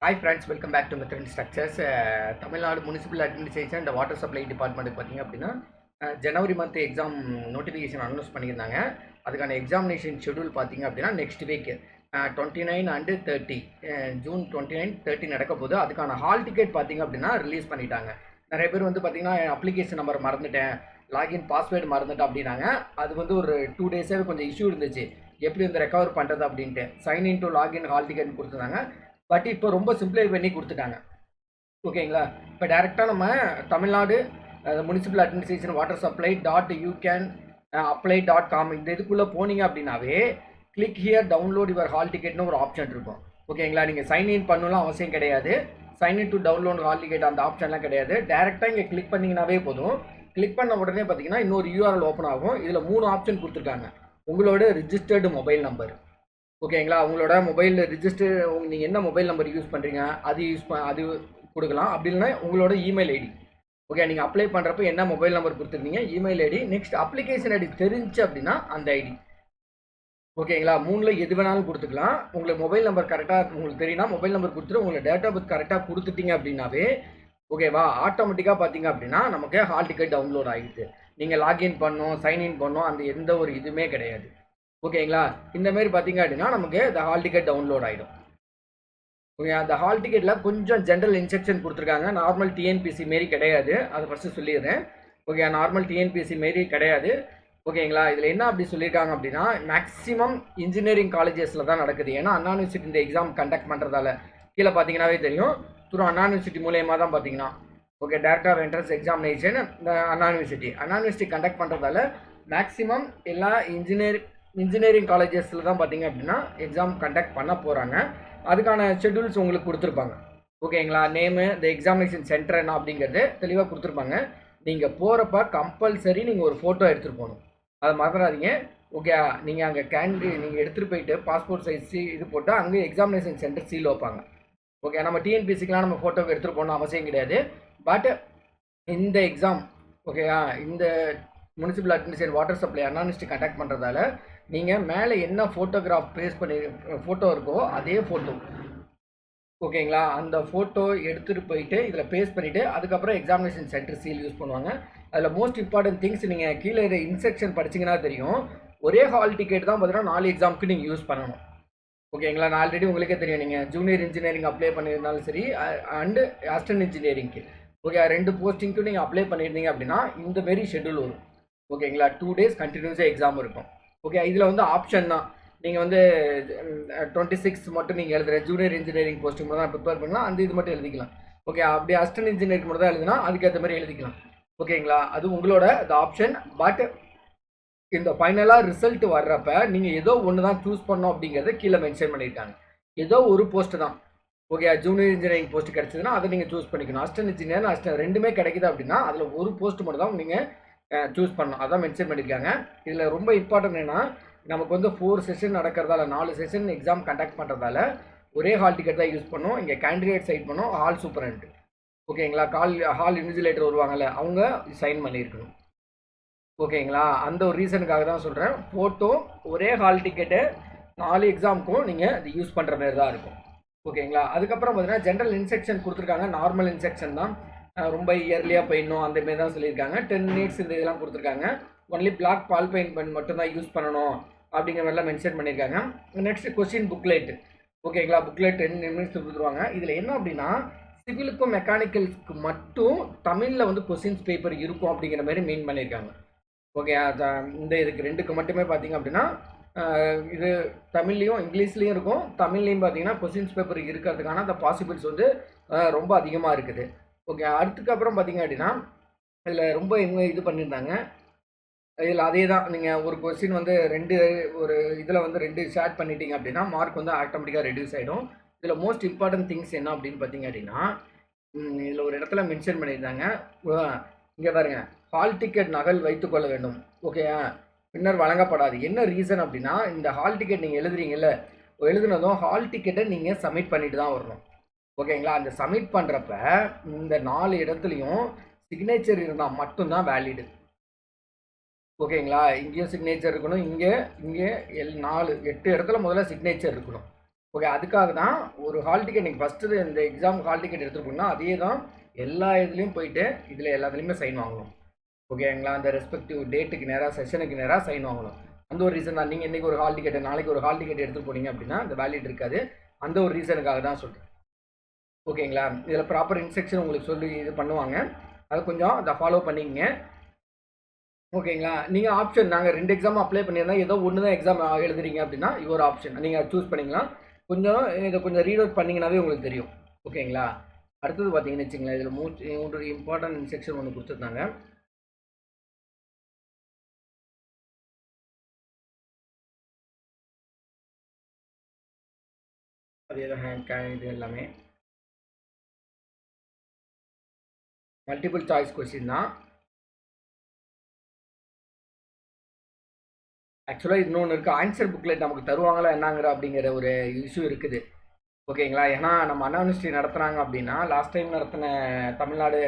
Hi friends, welcome back to Method Structures. Tamil Nadu municipal administration and water supply டிபார்ட்மெண்ட்டுக்கு பார்த்தீங்க அப்படின்னா ஜனவரி month exam notification announce பண்ணியிருந்தாங்க. அதுக்கான examination schedule பார்த்தீங்க அப்படின்னா நெக்ஸ்ட் வீக் 29 அண்டு 30 ஜூன் 29-30 நடக்க போகுது. அதுக்கான ஹால் டிக்கெட் பார்த்தீங்க அப்படின்னா ரிலீஸ் பண்ணிட்டாங்க. நிறைய பேர் வந்து பார்த்தீங்கன்னா அப்ளிகேஷன் நம்பர் மறந்துட்டேன், லாகின் பாஸ்வேர்டு மறந்துட்டேன் அப்படின்னாங்க. அது வந்து ஒரு 2 டேஸாகவே கொஞ்சம் இஷ்யூ இருந்துச்சு, எப்படி வந்து ரெக்கவர் பண்ணுறது அப்படின்ட்டு. Sign in to login hall ticket கொடுத்துருந்தாங்க. பட் இப்போ ரொம்ப சிம்பிளை பண்ணி கொடுத்துட்டாங்க. ஓகேங்களா? இப்போ டேரெக்டாக நம்ம Tamil Nadu municipal administration water supply .ucan.apply.com இந்த இதுக்குள்ளே போனீங்க அப்படின்னாவே click here download your hall டிக்கெட்னு ஒரு ஆப்ஷன் இருக்கும். ஓகேங்களா? நீங்கள் சைன் இன் பண்ணலாம் அவசியம் கிடையாது. Sign in to download hall ticket அந்த ஆப்ஷன்லாம் கிடையாது. டேரெக்டாக இங்கே கிளிக் பண்ணிங்கனாவே போதும். கிளிக் பண்ண உடனே பார்த்தீங்கன்னா இன்னொரு யூஆர்எல் ஓப்பன் ஆகும். இதில் 3 ஆப்ஷன் கொடுத்துருக்காங்க. உங்களோட ரிஜிஸ்டர்டு மொபைல் நம்பர், ஓகேங்களா? உங்களோட மொபைலில் ரிஜிஸ்டர் நீங்கள் என்ன மொபைல் நம்பர் யூஸ் பண்ணுறீங்க அது கொடுக்கலாம். அப்படி இல்லைன்னா உங்களோட இமெயில் ஐடி. ஓகே, நீங்கள் அப்ளை பண்ணுறப்ப என்ன மொபைல் நம்பர் கொடுத்துருந்தீங்க, email ID, next application ID தெரிஞ்சு அப்படின்னா அந்த ஐடி. ஓகேங்களா? 3ல் எது வேணாலும் கொடுத்துக்கலாம். உங்களுக்கு மொபைல் நம்பர் கரெக்டாக உங்களுக்கு தெரியும்னா மொபைல் நம்பர் கொடுத்துட்டு உங்களை டேட் ஆஃப் பர்த் கரெக்டாக கொடுத்துட்டீங்க அப்படின்னாவே ஓகேவா, ஆட்டோமேட்டிக்காக பார்த்தீங்க அப்படின்னா நமக்கு ஹால் டிக்கெட் டவுன்லோட் ஆகிடுது. நீங்கள் லாகின் பண்ணோம், சைன்இன் பண்ணோம், அந்த எந்த ஒரு இதுவுமே கிடையாது. ஓகேங்களா? இந்த மாதிரி பார்த்தீங்க அப்படின்னா நமக்கு இந்த ஹால் டிக்கெட் டவுன்லோட் ஆகிடும். ஓகே, அந்த ஹால் டிக்கெட்டில் கொஞ்சம் ஜென்ரல் இன்ஸ்ட்ரக்ஷன் கொடுத்துருக்காங்க. நார்மல் டிஎன்பிசி மாரி கிடையாது, அதை ஃபஸ்ட்டு சொல்லிடுறேன். ஓகே, நார்மல் டிஎன்பிசி மாரி கிடையாது. ஓகேங்களா? இதில் என்ன அப்படி சொல்லியிருக்காங்க அப்படின்னா மேக்ஸிமம் இன்ஜினியரிங் காலேஜஸில் தான் நடக்குது. ஏன்னா அண்ணா யூனிவர்சிட்டி இந்த எக்ஸாம் கண்டக்ட் பண்ணுறதால கீழே பார்த்தீங்கன்னாவே தெரியும், த்ரூ அண்ணா யூனிவர்சிட்டி மூலயமா தான் பார்த்தீங்கன்னா okay direct of entrance examination இந்த அண்ணா யூனிவர்சிட்டி கண்டக்ட் பண்ணுறதால மேக்ஸிமம் எல்லா இன்ஜினியரிங் காலேஜஸில் தான் பார்த்தீங்க அப்படின்னா எக்ஸாம் கண்டக்ட் பண்ண போகிறாங்க. அதுக்கான ஷெட்யூல்ஸ் உங்களுக்கு கொடுத்துருப்பாங்க. ஓகேங்களா? நேமு, இந்த எக்ஸாமினேஷன் சென்டர் என்ன அப்படிங்கிறது தெளிவாக கொடுத்துருப்பாங்க. நீங்கள் போகிறப்ப கம்பல்சரி நீங்கள் ஒரு ஃபோட்டோ எடுத்துகிட்டு போகணும், அதை மறந்துடாதீங்க. ஓகே, நீங்கள் அங்கே நீங்கள் எடுத்துகிட்டு போயிட்டு பாஸ்போர்ட் சைஸ் இது போட்டால் அங்கே எக்ஸாமினேஷன் சென்டர் சீல் வைப்பாங்க. ஓகே, நம்ம டிஎன்பிசிக்கெலாம் நம்ம ஃபோட்டோக்கு எடுத்துகிட்டு போகணும் அவசியம் கிடையாது. பட் இந்த எக்ஸாம் ஓகேயா, இந்த முனிசிபல் அட்மினிஸ்ட்ரேஷன் வாட்டர் சப்ளை அனானிஸ்ட் கண்டக்ட் பண்ணுறதால நீங்கள் மேலே என்ன ஃபோட்டோகிராஃப் பேஸ் பண்ணி ஃபோட்டோ இருக்கோ அதே ஃபோட்டோ ஓகேங்களா, அந்த ஃபோட்டோ எடுத்துகிட்டு போயிட்டு இதில் பேஸ்ட் பண்ணிவிட்டு அதுக்கப்புறம் எக்ஸாமினேஷன் சென்டர் சீல் யூஸ் பண்ணுவாங்க. அதில் மோஸ்ட் இம்பார்ட்டன்ட் திங்ஸ் நீங்கள் கீழே இன்ஸ்ட்ரக்ஷன் படிச்சிங்கன்னா தெரியும். ஒரே ஹால் டிக்கெட் தான் பார்த்தீங்கன்னா 4 எக்ஸாமுக்கு நீங்கள் யூஸ் பண்ணணும். ஓகேங்களா? நான் ஆல்ரெடி உங்களுக்கே தெரியும், நீங்கள் ஜூனியர் இன்ஜினியரிங் அப்ளை பண்ணியிருந்தாலும் சரி அண்டு அசிஸ்டன்ட் இன்ஜினியரிங்க்கு ஓகே 2 போஸ்டிங்க்கும் நீங்கள் அப்ளை பண்ணியிருந்தீங்க அப்படின்னா இந்த மாரி ஷெட்யூல் வரும். ஓகேங்களா? 2 டேஸ் கண்டினியூஸாக எக்ஸாம் இருக்கும். ஓகே, இதில் வந்து ஆப்ஷன் தான். நீங்கள் வந்து 26 மட்டும் நீங்கள் எழுதுகிற ஜூனியர் இன்ஜினியரிங் போஸ்ட்டுக்கு மட்டும் தான் ப்ரிப்பேர் பண்ணலாம், அந்த இது மட்டும் எழுதிக்கலாம். ஓகே, அப்படி அசிஸ்டன்ட் இன்ஜினியரிங் மட்டும் தான் எழுதுனா அதுக்கேற்ற மாதிரி எழுதிக்கலாம். ஓகேங்களா? அது உங்களோட இந்த ஆப்ஷன். பட் இந்த ஃபைனலாக ரிசல்ட் வர்றப்ப நீங்கள் ஏதோ ஒன்று தான் சூஸ் பண்ணோம் அப்படிங்கிறத கீழே மென்ஷன் பண்ணியிருக்காங்க. ஏதோ ஒரு போஸ்ட்டு தான். ஓகே, ஜூனியர் இன்ஜினியரிங் போஸ்ட் கிடச்சிதுன்னா அதை நீங்கள் சூஸ் பண்ணிக்கணும். அசிஸ்டன்ட் இன்ஜினியர் அசிஸ்டன்ட் ரெண்டுமே கிடைக்குது அப்படின்னா அதில் ஒரு போஸ்ட் மட்டும் தான் நீங்கள் சூஸ் பண்ணணும், அதான் மென்ஷன் பண்ணியிருக்காங்க. இதில் ரொம்ப இம்பார்ட்டன்ட் என்னன்னா நமக்கு வந்து 4 செஷன் நடக்கிறதால 4 செஷன் எக்ஸாம் கண்டக்ட் பண்ணுறதால ஒரே ஹால் டிக்கெட் தான் யூஸ் பண்ணோம். இங்கே கேண்டிடேட் சைட் பண்ணோம், ஹால் சூப்பரண்ட் ஓகேங்களா, ஹால் இன்விஜிலேட்டர் வருவாங்கள்ல அவங்க சைன் பண்ணியிருக்கணும். ஓகேங்களா? அந்த ஒரு ரீசனுக்காக தான் சொல்கிறேன். ஃபோட்டோ ஒரே ஹால் டிக்கெட்டு 4 எக்ஸாமுக்கும் நீங்கள் இது யூஸ் பண்ணுற மாதிரி தான் இருக்கும். ஓகேங்களா? அதுக்கப்புறம் பார்த்தீங்கன்னா ஜென்ரல் இன்ஸ்ட்ரக்ஷன் கொடுத்துருக்காங்க. நார்மல் இன்ஸ்ட்ரக்ஷன் தான், ரொம்ப இயர்லியாக போயிடணும் அந்த மாதிரி தான் சொல்லியிருக்காங்க. 10 மினிட்ஸ் இந்த இதெல்லாம் கொடுத்துருக்காங்க. ஒன்லி பிளாக் பால் பெயிண்ட் மட்டும்தான் யூஸ் பண்ணணும் அப்படிங்கிற மாதிரிலாம் மென்ஷன் பண்ணியிருக்காங்க. Next question booklet. ஓகேங்களா? புக்லெட் 10 நிமிஷத்துக்கு கொடுத்துருவாங்க. இதில் என்ன அப்படின்னா சிவிலுக்கும் மெக்கானிக்கல்ஸ்க்கு மட்டும் தமிழில் வந்து கொஸ்டின்ஸ் பேப்பர் இருக்கும் அப்படிங்கிற மாதிரி மீன் பண்ணியிருக்காங்க. ஓகே, இந்த இதுக்கு 2க்கு மட்டுமே பார்த்தீங்க அப்படின்னா இது தமிழ்லேயும் இங்கிலீஷ்லேயும் இருக்கும். தமிழ்லேயும் பார்த்தீங்கன்னா கொஸ்டின்ஸ் பேப்பர் இருக்கிறதுக்கான அந்த பாசிபிள்ஸ் வந்து ரொம்ப அதிகமாக இருக்குது. ஓகே, அதுக்கப்புறம் பார்த்தீங்க அப்படின்னா இதில் ரொம்ப இது பண்ணியிருந்தாங்க. இதில் அதே தான், நீங்கள் ஒரு கொஸ்டின் வந்து ஒரு இதில் வந்து 2 ஷேர் பண்ணிட்டீங்க அப்படின்னா மார்க் வந்து ஆட்டோமேட்டிக்காக ரெடியூஸ் ஆகிடும். இதில் மோஸ்ட் இம்பார்ட்டன்ட் திங்ஸ் என்ன அப்படின்னு பார்த்தீங்க அப்படின்னா இதில் ஒரு இடத்துல மென்ஷன் பண்ணியிருந்தாங்க. இங்கே பாருங்க, ஹால் டிக்கெட் நகல் வைத்துக்கொள்ள வேண்டும். ஓகே, பின்னர் வழங்கப்படாது. என்ன ரீசன் அப்படின்னா இந்த ஹால் டிக்கெட் நீங்கள் எழுதுறீங்கல்ல, எழுதுனதும் ஹால் டிக்கெட்டை நீங்கள் சப்மிட் பண்ணிட்டு தான் வரணும். ஓகேங்களா? அந்த சப்மிட் பண்ணுறப்ப இந்த 4 இடத்துலையும் சிக்னேச்சர் இருந்தால் மட்டும்தான் வேலிடு. ஓகேங்களா? இங்கேயும் சிக்னேச்சர் இருக்கணும், இங்கே 8 இடத்துல முதல்ல சிக்னேச்சர் இருக்கணும். ஓகே, அதுக்காக தான் ஒரு ஹால் டிக்கெட் நீங்கள் ஃபஸ்ட்டு இந்த எக்ஸாம் ஹால் டிக்கெட் எடுத்துகிட்டு போனீங்கன்னா அதே தான் எல்லா இதுலேயும் போயிட்டு இதில் எல்லாத்துலேயுமே சைன் வாங்கணும். ஓகேங்களா? அந்த ரெஸ்பெக்டிவ் டேட்டுக்கு நேராக செஷனுக்கு நேராக சைன் வாங்கணும். அந்த ஒரு ரீசன் தான். நீங்கள் இன்றைக்கி ஒரு ஹால் டிக்கெட் நாளைக்கு ஒரு ஹால் டிக்கெட் எடுத்துகிட்டு போனீங்க அப்படின்னா அந்த வேலிட் இருக்காது. அந்த ஒரு ரீசனுக்காக தான் சொல்கிறேன். ஓகேங்களா? இதில் ப்ராப்பர் இன்ஸ்ட்ரக்ஷன் உங்களுக்கு சொல்லி இது பண்ணுவாங்க. அதை கொஞ்சம் அதை ஃபாலோ பண்ணிக்கங்க. ஓகேங்களா? நீங்கள் ஆப்ஷன் நாங்கள் 2 எக்ஸாம் அப்ளை பண்ணியிருந்தா ஏதோ ஒன்று தான் எக்ஸாம் எழுதுறீங்க அப்படின்னா ஒரு ஆப்ஷன் நீங்கள் சூஸ் பண்ணிக்கலாம். கொஞ்சம் இதை கொஞ்சம் ரீட் அவுட் பண்ணிங்கனாவே உங்களுக்கு தெரியும். ஓகேங்களா? அடுத்தது பார்த்தீங்கன்னு வச்சுங்களேன், இதில் ஒரு இம்பார்ட்டன்ட் இன்ஸ்ட்ரக்ஷன் ஒன்று கொடுத்துருந்தாங்க. அது இது எல்லாமே மல்டிபிள் சாய்ஸ் கொஸ்டின் தான். ஆக்சுவலாக இன்னொன்று இருக்குது, ஆன்சர் புக்லெட் நமக்கு தருவாங்களா என்னங்கிற அப்படிங்கிற ஒரு இஷ்யூ இருக்குது. ஓகேங்களா? ஏன்னா நம்ம அண்ணா யூனிவர்சிட்டி நடத்துகிறாங்க அப்படின்னா லாஸ்ட் டைம் நடத்தின தமிழ்நாடு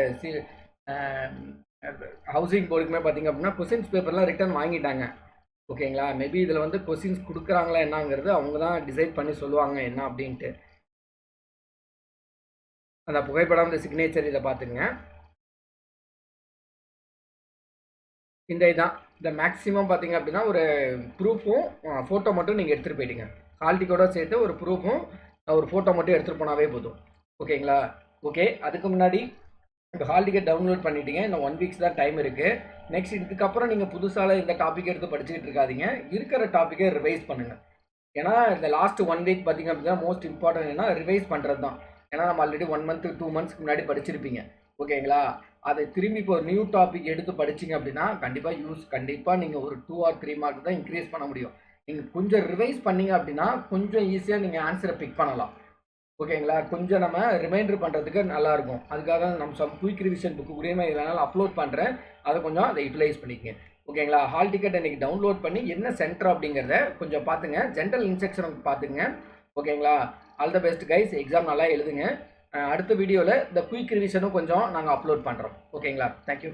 ஹவுசிங் போர்டுக்குமே பார்த்திங்க அப்படின்னா கொஸ்டின்ஸ் பேப்பர்லாம் ரிட்டர்ன் வாங்கிட்டாங்க. ஓகேங்களா? மேபி இதில் வந்து கொஸ்டின்ஸ் கொடுக்குறாங்களா என்னங்கிறது அவங்க தான் டிசைட் பண்ணி சொல்லுவாங்க என்ன அப்படின்ட்டு. அந்த புகைப்படம், இந்த சிக்னேச்சர் இதை பார்த்துங்க. இந்த இதான் இந்த மேக்ஸிமம் பார்த்தீங்க அப்படின்னா ஒரு ப்ரூஃபும் ஃபோட்டோ மட்டும் நீங்கள் எடுத்துகிட்டு போயிட்டீங்க. ஹால் டிக்கெட்டோட சேர்த்து ஒரு ப்ரூஃபும் ஒரு ஃபோட்டோ மட்டும் எடுத்துகிட்டு போனாவே போதும். ஓகேங்களா? ஓகே, அதுக்கு முன்னாடி இப்போ ஹால் டிக்கெட் டவுன்லோட் பண்ணிட்டீங்க. இன்னும் 1 வீக்ஸ் தான் டைம் இருக்குது. நெக்ஸ்ட் இதுக்கப்புறம் நீங்கள் புதுசாக இந்த டாபிக் எடுத்து படிச்சுக்கிட்டு இருக்காதீங்க. இருக்கிற டாப்பிக்கை ரிவைஸ் பண்ணுங்கள். ஏன்னா இந்த லாஸ்ட் 1 வீக் பார்த்தீங்க அப்படின்னா மோஸ்ட் இம்பார்ட்டன்ட் என்ன ரிவைஸ் பண்ணுறது தான். ஏன்னா நம்ம ஆல்ரெடி 1 மந்த் 2 மந்த்ஸ்க்கு முன்னாடி படிச்சிருப்பீங்க. ஓகேங்களா? அதை திரும்பி இப்போ ஒரு நியூ டாபிக் எடுத்து படிச்சிங்க அப்படின்னா கண்டிப்பாக நீங்கள் ஒரு 2 or 3 மார்க் தான் இன்க்ரீஸ் பண்ண முடியும். நீங்கள் கொஞ்சம் ரிவைஸ் பண்ணீங்க அப்படின்னா கொஞ்சம் ஈஸியாக நீங்கள் ஆன்சரை பிக் பண்ணலாம். ஓகேங்களா? கொஞ்சம் நம்ம ரிமைண்டர் பண்ணுறதுக்கு நல்லாயிருக்கும். அதுக்காக நம்ம குயிக் ரிவிஷன் புக்கு கூடயுமே இதனால் அப்லோட் பண்ணுறேன். அதை கொஞ்சம் அதை யூட்டிலைஸ் பண்ணிக்கங்க. ஓகேங்களா? ஹால் டிக்கெட் இன்றைக்கி டவுன்லோட் பண்ணி என்ன சென்டர் அப்படிங்கிறத கொஞ்சம் பார்த்துங்க. ஜென்ரல் இன்ஸ்ட்ரக்ஷன் பார்த்துங்க. ஓகேங்களா? All the best guys. Exam நல்லா எழுதுங்க. அடுத்த வீடியோவில் இந்த குயிக் ரிவிஷனும் கொஞ்சம் நாங்கள் அப்லோட் பண்ணுறோம். ஓகேங்களா? தேங்க்யூ.